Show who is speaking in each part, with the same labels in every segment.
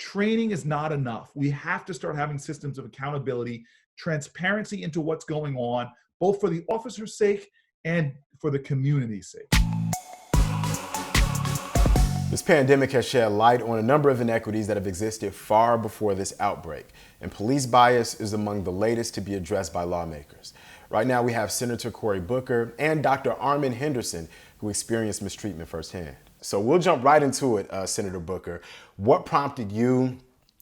Speaker 1: training is not enough. We have to start having systems of accountability, transparency into what's going on, both for the officer's sake and for the community's sake.
Speaker 2: This pandemic has shed light on a number of inequities that have existed far before this outbreak, and police bias is among the latest to be addressed by lawmakers. Right now we have Senator Cory Booker and Dr. Armand Henderson, who experienced mistreatment firsthand. So we'll jump right into it, Senator Booker. What prompted you,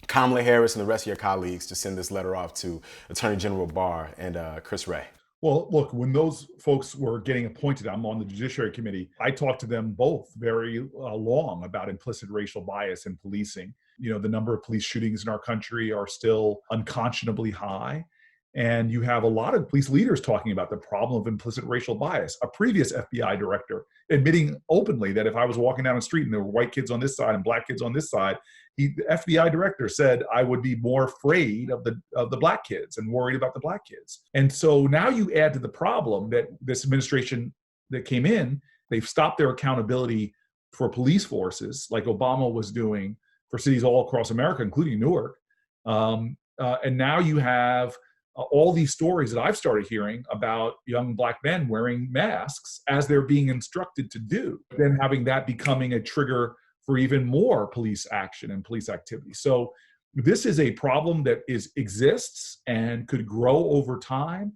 Speaker 2: Kamala Harris, and the rest of your colleagues to send this letter off to Attorney General Barr and Chris Wray?
Speaker 1: Well, look, when those folks were getting appointed, I'm on the Judiciary Committee, I talked to them both very long about implicit racial bias in policing. You know, the number of police shootings in our country are still unconscionably high. And you have a lot of police leaders talking about the problem of implicit racial bias. A previous FBI director admitting openly that if I was walking down the street and there were white kids on this side and black kids on this side, the FBI director said I would be more afraid of the black kids and worried about the black kids. And so now you add to the problem that this administration that came in, they've stopped their accountability for police forces like Obama was doing for cities all across America, including Newark. And now you have all these stories that I've started hearing about young black men wearing masks as they're being instructed to do, then having that becoming a trigger for even more police action and police activity. So this is a problem that exists and could grow over time.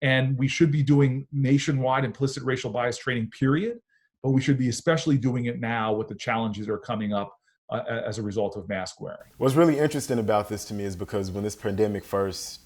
Speaker 1: And we should be doing nationwide implicit racial bias training, period. But we should be especially doing it now with the challenges that are coming up as a result of mask wearing.
Speaker 2: What's really interesting about this to me is because when this pandemic first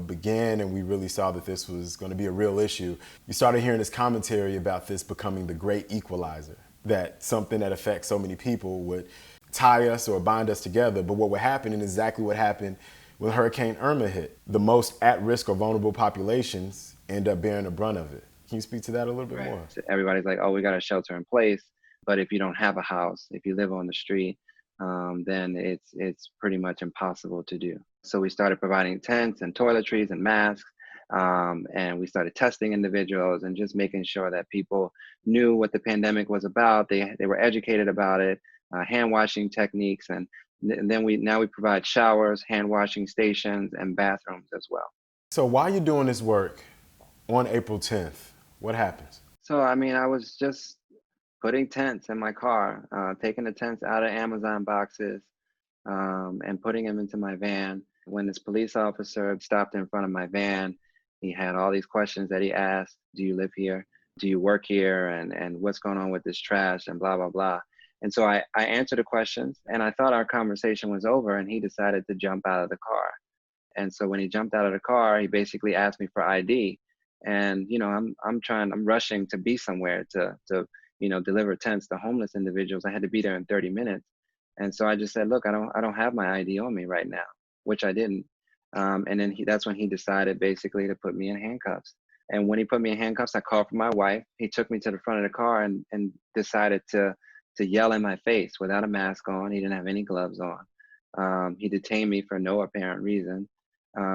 Speaker 2: began and we really saw that this was going to be a real issue, you started hearing this commentary about this becoming the great equalizer, that something that affects so many people would tie us or bind us together. But what would happen, and exactly what happened when Hurricane Irma hit, the most at-risk or vulnerable populations end up bearing the brunt of it. Can you speak to that a little bit more?
Speaker 3: Everybody's like, oh, we got a shelter in place. But if you don't have a house, if you live on the street, then it's pretty much impossible to do. So we started providing tents and toiletries and masks, and we started testing individuals and just making sure that people knew what the pandemic was about. They were educated about it, hand washing techniques, and then we provide showers, hand washing stations, and bathrooms as well.
Speaker 2: So while you're doing this work on April 10th, what happens?
Speaker 3: So I was just putting tents in my car, taking the tents out of Amazon boxes, and putting them into my van. When this police officer stopped in front of my van, he had all these questions that he asked. Do you live here? Do you work here? And what's going on with this trash and blah, blah, blah. And so I answered the questions and I thought our conversation was over, and he decided to jump out of the car. And so when he jumped out of the car, he basically asked me for ID. And, I'm rushing to be somewhere to deliver tents to homeless individuals. I had to be there in 30 minutes. And so I just said, look, I don't have my ID on me right now, which I didn't. And then that's when he decided basically to put me in handcuffs. And when he put me in handcuffs, I called for my wife. He took me to the front of the car and decided to yell in my face without a mask on. He didn't have any gloves on. He detained me for no apparent reason.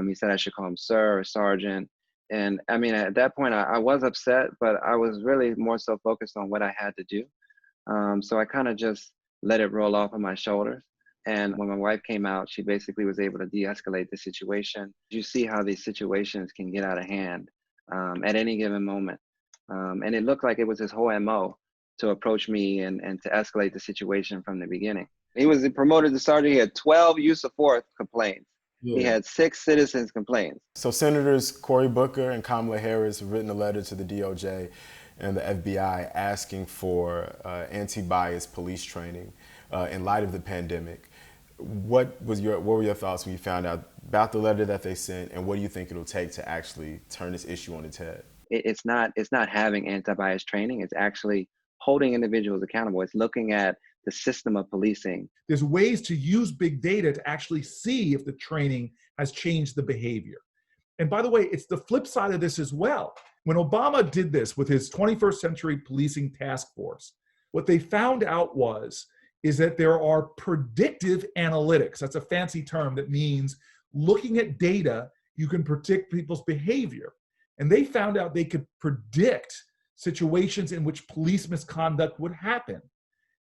Speaker 3: He said I should call him sir or sergeant. And at that point, I was upset, but I was really more so focused on what I had to do. So I kind of just let it roll off of my shoulders. And when my wife came out, she basically was able to de-escalate the situation. You see how these situations can get out of hand at any given moment. And it looked like it was his whole MO to approach me and to escalate the situation from the beginning. He was promoted to sergeant. He had 12 use of force complaints. Yeah. He had 6 citizens complaints.
Speaker 2: So Senators Cory Booker and Kamala Harris have written a letter to the DOJ and the FBI asking for anti-bias police training in light of the pandemic. What were your thoughts when you found out about the letter that they sent, and what do you think it'll take to actually turn this issue on its head?
Speaker 3: It's not having anti-bias training. It's actually holding individuals accountable. It's looking at the system of policing.
Speaker 1: There's ways to use big data to actually see if the training has changed the behavior. And by the way, it's the flip side of this as well. When Obama did this with his 21st Century Policing Task Force, what they found out is that there are predictive analytics. That's a fancy term that means looking at data, you can predict people's behavior. And they found out they could predict situations in which police misconduct would happen.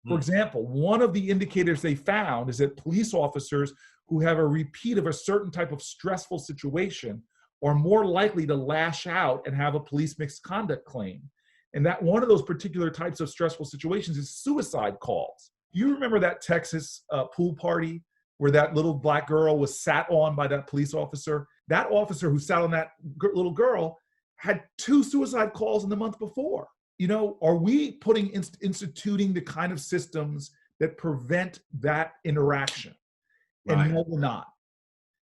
Speaker 1: For example, one of the indicators they found is that police officers who have a repeat of a certain type of stressful situation are more likely to lash out and have a police misconduct claim. And that one of those particular types of stressful situations is suicide calls. You remember that Texas pool party where that little black girl was sat on by that police officer? That officer who sat on that little girl had 2 suicide calls in the month before. Are we instituting the kind of systems that prevent that interaction? And
Speaker 2: Right.
Speaker 1: no, we're not.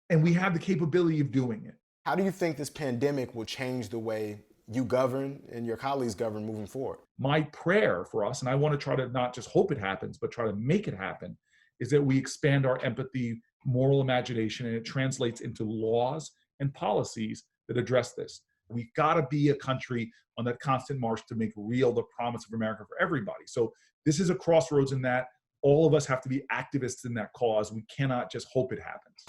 Speaker 1: And we have the capability of doing it.
Speaker 2: How do you think this pandemic will change the way you govern and your colleagues govern moving forward?
Speaker 1: My prayer for us, and I want to try to not just hope it happens, but try to make it happen, is that we expand our empathy, moral imagination, and it translates into laws and policies that address this. We've got to be a country on that constant march to make real the promise of America for everybody. So this is a crossroads in that all of us have to be activists in that cause. We cannot just hope it happens.